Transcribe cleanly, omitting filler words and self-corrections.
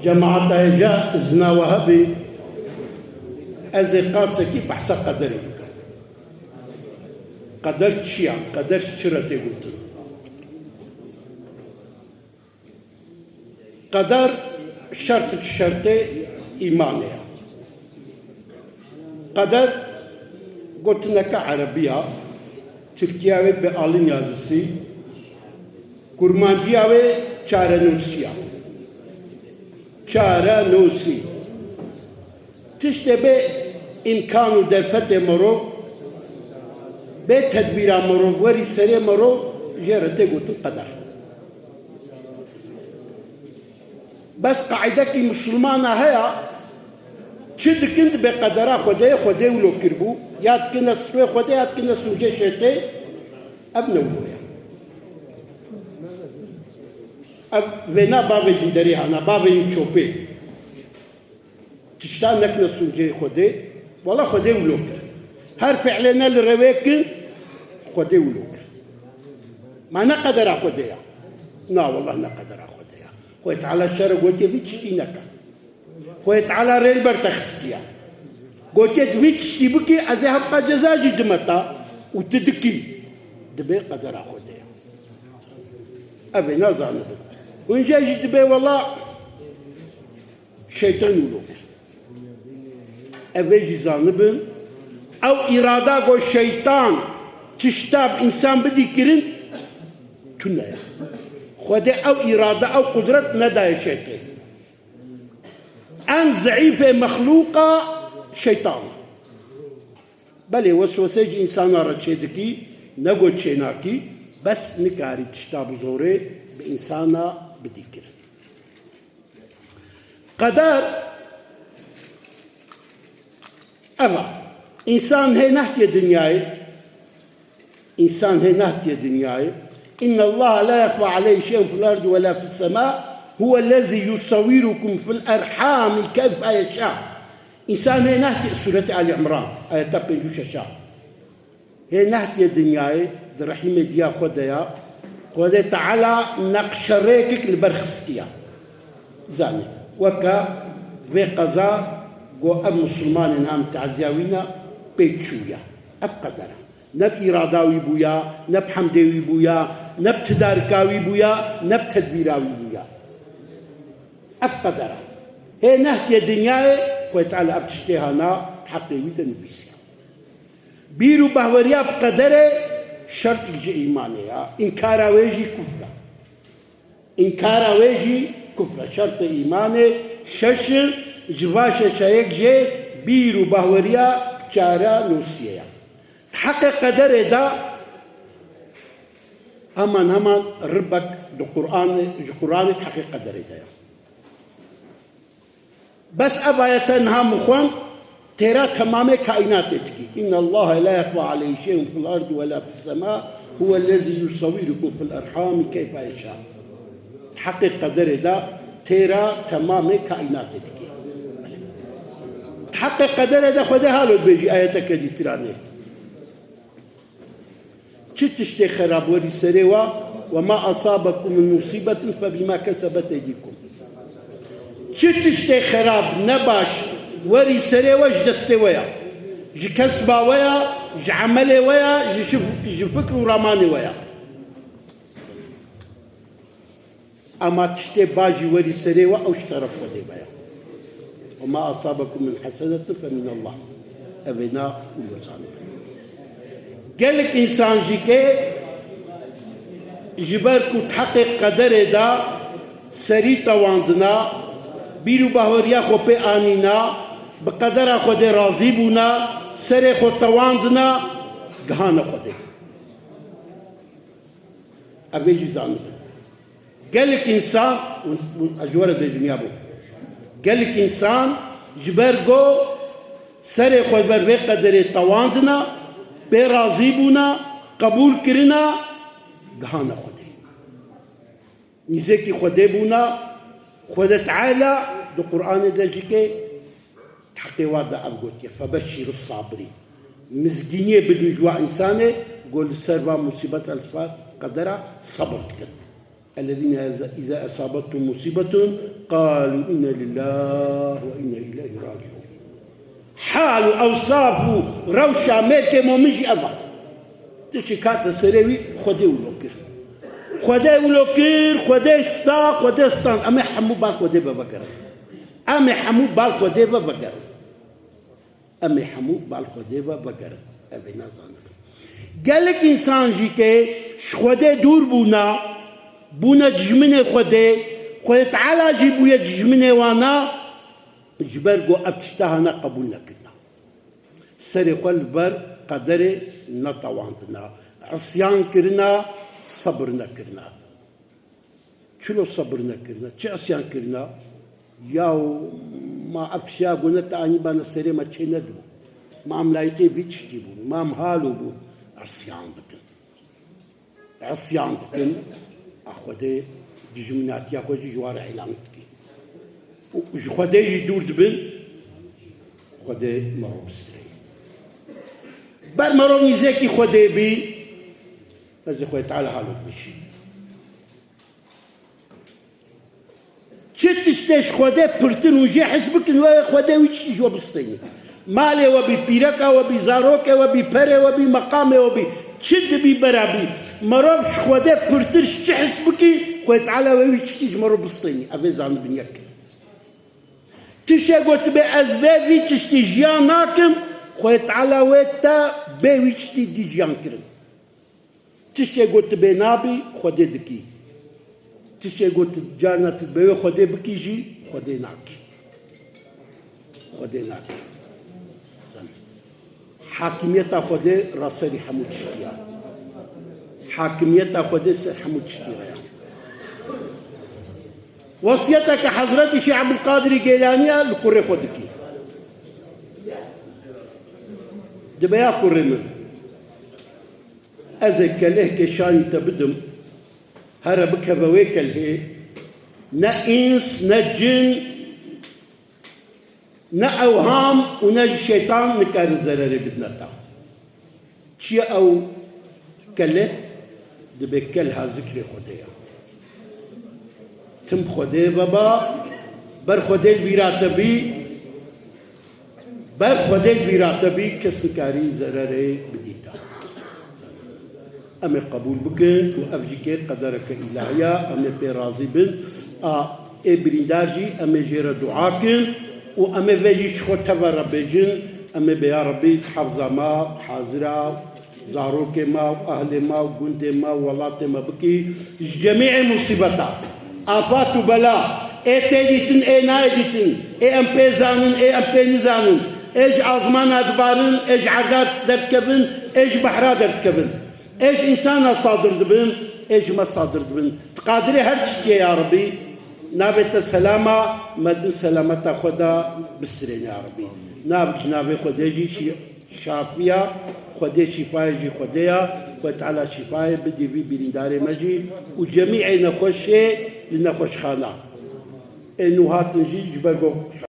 جماعة جاء إزنا وهبي أزي قاسكي بحث قدري قدر تشيع قدر تشرتي قلت قدر شرطي إيمانيا قدر قلت لك عربية تركيا بألين يازسي كرمانجيا چارنوسيا چارنوسي تشتبه إمكانو دفت مرو بتدبير مرو وري سري مرو جرته قلت قدر بس قاعدة مسلمانة هيا شد كنت بقدرة خدي ولو كربو ياد كنا سوي خدي ياد كنا سوجي شتى أبنو ويا أب ونا بابي جندري أنا بابي يشوبي تشتان نكنا سوجي خدي والله خدي ولو هر فعلنا الرواكن خدي ولو ما نقدر خديها لا والله نقدر خديها خويت على الشر قلت بيتشتي نكا خويت على ريل برتخسكيا قلت بيتشتي بكي أذهب قد جزاجي دمتا وتدكي دبي قدر خديها أبي نازانب وإن جاي دبي والله شيطان ولو أبي جزانبن أو إرادة قو الشيطان تشتاب إنسان بدي كرن تنايا خده أو إرادة أو قدرة ندى الشيطان أن ضعيفة مخلوقة شيطان بلي وسوسة إنسان رتشيدكي نقول شيناكي بس نكاري تشتاب زوري بإنسانا بدي كرن قدر أبا إنسان هي نهتي دنياي إنسان هي نهتي دنياي إن الله لا يخفى عليه شيء في الأرض ولا في السماء هو الذي يصوركم في الأرحام كيف يشاء إنسان هي نهتي سورة آل عمران آية تبين جوش شاء هي نهتي دنياي درحيم ديا خديا خدي تعالى نقش ريكك البرخسكيا زاني وكا في قضاء قو أب مسلمان نام تعزياوينا بيتشويا أب قدرة نب إراداوي بويا نب حمداوي بويا نب تداركاوي بويا نب تدبيراوي بويا أب قدرة هي نهتي الدنيا كويت على أب تشتيهانا تحقيوي تنبيسيا بيرو بهوريا بقدرة شرط جي إيمانيا إنكاراويجي كفرة إنكاراويجي كفرة شرط إيماني ششر جواش شايك جي بيرو بهوريا چارا نوسيا تحقق قدر دا همان ربك دو قرآن تحقق قدر دا بس أبا يتنها مخوان ترى تمام كائنات تكي إن الله لا يخفى عليه شيء في الأرض ولا في السماء هو الذي يصوركم في الأرحام كيف يشاء تحقق قدر دا ترى تمام كائنات تكي حق قدر هذا خدها له بيجي آياتك دي تراني تشتي خراب وري سريوا وما أصابكم من مصيبة فبما كسبت أيديكم تشتي خراب نباش وري سريوا جدستي ويا جي كسبا ويا جي عملي ويا جي فكر ورماني ويا أما تشتي باجي وري سريوا أو اشترف ودي ويا وما أصابكم من حسنة فمن الله أبنا ولسان قال لك إنسان جيكي جبركو تحقق قدر دا سري تواندنا بيرو بهوريا خو بي آنينا بقدر خو دي راضي بونا سري خو تواندنا قهانا خو دي أبي جزان قال لك إنسان أجوارة بالدنيا بو قال لك إنسان جبرقو سري خوي بربي قدري طواندنا برازي بونا قبول كرنا قهانا خدي نزكي خدي بونا خدي تعالى دو قرآن داجيكي تحقي وادا أبقوتي فبشر الصابرين مزقينية بدن جوا إنساني قول السربا مصيبة الأسفار قدرها صبرت كن الذين إذا أصابتهم مصيبة قالوا إنا لله وإنا إليه راجعون. حال أوصاف روشة ملك مومنجي أبا تشكات السريوي خدي ولوكر خدي ولوكر خدي ستا خدي ستان أمي حمو بال خدي ببكر أمي حمو بال خدي ببكر أمي حمو بال خدي ببكر أبي نازان قالك إنسان جيكي خدي دور بونا جمني خدي تعالى جيبو يجمني وانا جبرقو أبتشتهنا قبول لكنا سري بر قدري نطواندنا عصيان كرنا صبرنا كرنا شلو صبرنا كرنا چه عصيان كرنا ياو ما أبشيا قلنا تاني بانا سري ما چه ندو ما عملايقي بيتشتي بون ما مهالو بون عصيان دكن أخوذي جمنات يا خوجي جوار علامتكي وخوذي جدور دبن خوذي مرو بستري بر مرو نيزيكي خوذي بي فزي خوي تعالى حالو بشي تشتش خوذي برتن وجي حسبك خوذي ويتشتي جوا بستيني مالي وبي بيركا وبي زاروكا وبي بري وبي مقامي وبي تشد بي برابي مرو خوذي برترش تحسبكي خوي تعالى ويتشتي مرو بستيني أبي زان بنيك تشي قلت بي أزبابي تشتي جياناكم خوي تعالى ويتا بي ويتشتي دي جيان كرن تشي قلت بي نابي خوذي دكي تشي قلت جانا تدبي خوذي بكي جي خوذي ناكي حاكمية خوذي راسري حمود شتيا حاكمية خوذي سر حمود شتيا وصيتك حضرتي شيخ عبد القادر الجيلاني لقري خودكي دبيا قري من أزك له كشاني تبدم هربك بويك له نا إنس نا جن نا أوهام ونا الشيطان نكارن زراري بدنا شي أو كله دبي كلها ذكري خديا تم خدي بابا بر خدي البيراتبي بر خدي البيراتبي كسكاري زراري بديتا أمي قبول بكن وأبجيك قدرك إلهيا أمي برازي بن إبريدارجي أمي جير دعاكن وأمي فيجيش خطبة ربيجن أمي بيا ربي حفظة ما حاضرة زاروك ما وأهل ما وقنت ما وولات ما بكي جميع مصيبتات آفات وبلاء تيديتن نايديتن أم زانن أم نزانن عظمان أدبارن عردات درتكبن بحرات درتكبن إنسان صادر دبن ما صادر دبن تقادري هرتشتي يا ربي نابت السلامة مدن سلامة خدا بسرين يا ربي نابي خديجي شافية خدي شفاي جي خديا وتعالى شفاي بدي بي برينداري مجي وجميع نخش لنخش خانة إنه هاتنجي جبرقو